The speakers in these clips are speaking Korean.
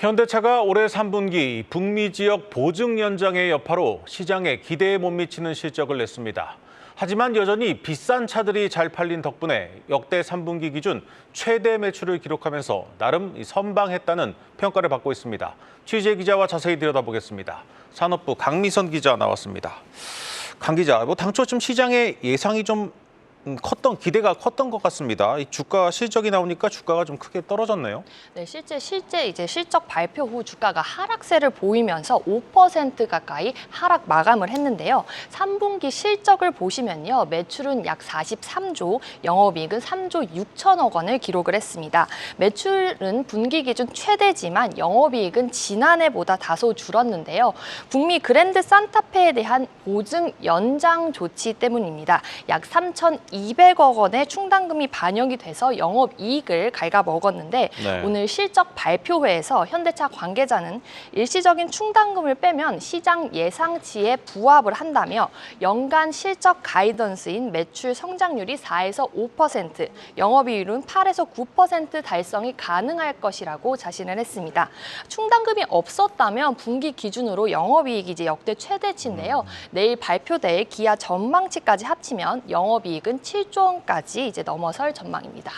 현대차가 올해 3분기 북미 지역 보증 연장의 여파로 시장에 기대에 못 미치는 실적을 냈습니다. 하지만 여전히 비싼 차들이 잘 팔린 덕분에 역대 3분기 기준 최대 매출을 기록하면서 나름 선방했다는 평가를 받고 있습니다. 취재 기자와 자세히 들여다보겠습니다. 산업부 강미선 기자 나왔습니다. 강 기자, 당초 좀 시장의 예상이 좀 기대가 컸던 것 같습니다. 이 주가 실적이 나오니까 주가가 좀 크게 떨어졌네요. 네, 실제 이제 실적 발표 후 주가가 하락세를 보이면서 5% 가까이 하락 마감을 했는데요. 3분기 실적을 보시면요. 매출은 약 43조, 영업이익은 3조 6천억 원을 기록을 했습니다. 매출은 분기 기준 최대지만 영업이익은 지난해보다 다소 줄었는데요. 북미 그랜드 산타페에 대한 보증 연장 조치 때문입니다. 약 3,200억 원의 충당금이 반영이 돼서 영업이익을 갉아먹었는데 네. 오늘 실적 발표회에서 현대차 관계자는 일시적인 충당금을 빼면 시장 예상치에 부합을 한다며 연간 실적 가이던스인 매출 성장률이 4에서 5%, 영업이익은 8에서 9% 달성이 가능할 것이라고 자신을 했습니다. 충당금이 없었다면 분기 기준으로 영업이익이 이제 역대 최대치인데요. 내일 발표될 기아 전망치까지 합치면 영업이익은 7조 원까지 이제 넘어설 전망입니다.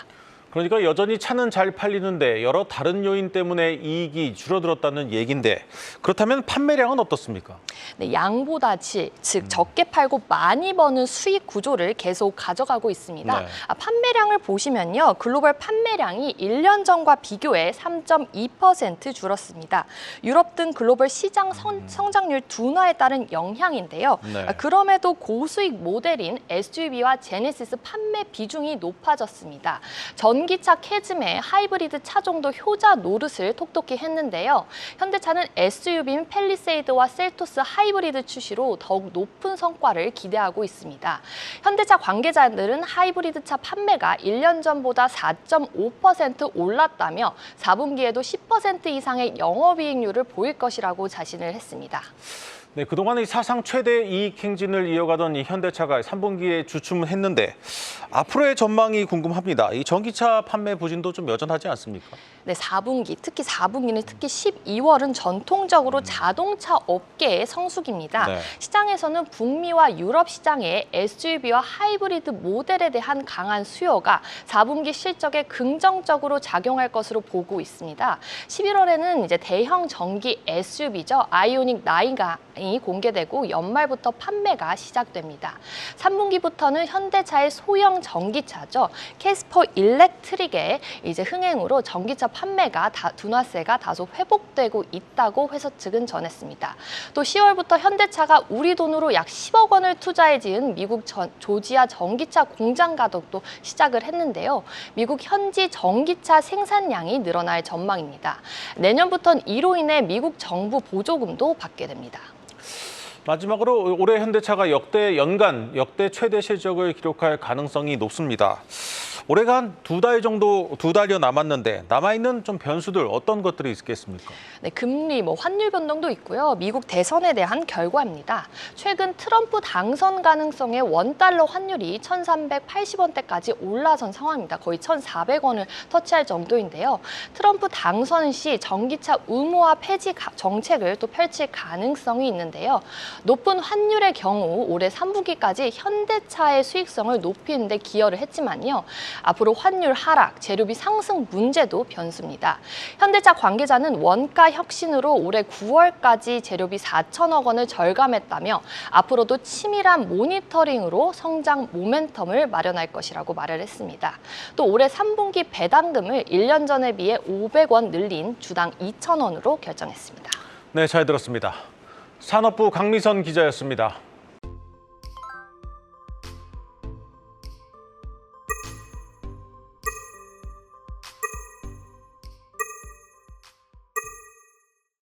그러니까 여전히 차는 잘 팔리는데 여러 다른 요인 때문에 이익이 줄어들었다는 얘기인데 그렇다면 판매량은 어떻습니까? 네, 양보다 질, 즉 적게 팔고 많이 버는 수익 구조를 계속 가져가고 있습니다. 네. 판매량을 보시면요. 글로벌 판매량이 1년 전과 비교해 3.2% 줄었습니다. 유럽 등 글로벌 시장 성장률 둔화에 따른 영향인데요. 네. 그럼에도 고수익 모델인 SUV와 제네시스 판매 비중이 높아졌습니다. 전기차 캐즘에 하이브리드 차종도 효자 노릇을 톡톡히 했는데요. 현대차는 SUV인 팰리세이드와 셀토스 하이브리드 출시로 더욱 높은 성과를 기대하고 있습니다. 현대차 관계자들은 하이브리드 차 판매가 1년 전보다 4.5% 올랐다며 4분기에도 10% 이상의 영업이익률을 보일 것이라고 자신을 했습니다. 네, 그동안 사상 최대 이익 행진을 이어가던 이 현대차가 3분기에 주춤했는데 앞으로의 전망이 궁금합니다. 이 전기차 판매 부진도 좀 여전하지 않습니까? 네, 4분기, 특히 4분기는 특히 12월은 전통적으로 자동차 업계의 성수기입니다. 네. 시장에서는 북미와 유럽 시장의 SUV와 하이브리드 모델에 대한 강한 수요가 4분기 실적에 긍정적으로 작용할 것으로 보고 있습니다. 11월에는 이제 대형 전기 SUV죠. 아이오닉 9가 공개되고 연말부터 판매가 시작됩니다. 3분기부터는 현대차의 소형 전기차죠. 캐스퍼 일렉트릭의 이제 흥행으로 전기차 판매가 둔화세가 다소 회복되고 있다고 회사 측은 전했습니다. 또 10월부터 현대차가 우리 돈으로 약 10억 원을 투자해 지은 미국 조지아 전기차 공장 가동도 시작을 했는데요. 미국 현지 전기차 생산량이 늘어날 전망입니다. 내년부터는 이로 인해 미국 정부 보조금도 받게 됩니다. 마지막으로 올해 현대차가 연간 역대 최대 실적을 기록할 가능성이 높습니다. 올해가 한 2달여 남았는데 남아있는 좀 변수들 어떤 것들이 있겠습니까? 네, 금리, 환율 변동도 있고요. 미국 대선에 대한 결과입니다. 최근 트럼프 당선 가능성의 원달러 환율이 1,380원대까지 올라선 상황입니다. 거의 1,400원을 터치할 정도인데요. 트럼프 당선 시 전기차 의무화 폐지 정책을 또 펼칠 가능성이 있는데요. 높은 환율의 경우 올해 3분기까지 현대차의 수익성을 높이는 데 기여를 했지만요. 앞으로 환율 하락, 재료비 상승 문제도 변수입니다. 현대차 관계자는 원가 혁신으로 올해 9월까지 재료비 4천억 원을 절감했다며 앞으로도 치밀한 모니터링으로 성장 모멘텀을 마련할 것이라고 말을 했습니다. 또 올해 3분기 배당금을 1년 전에 비해 500원 늘린 주당 2,000원으로 결정했습니다. 네, 잘 들었습니다. 산업부 강미선 기자였습니다.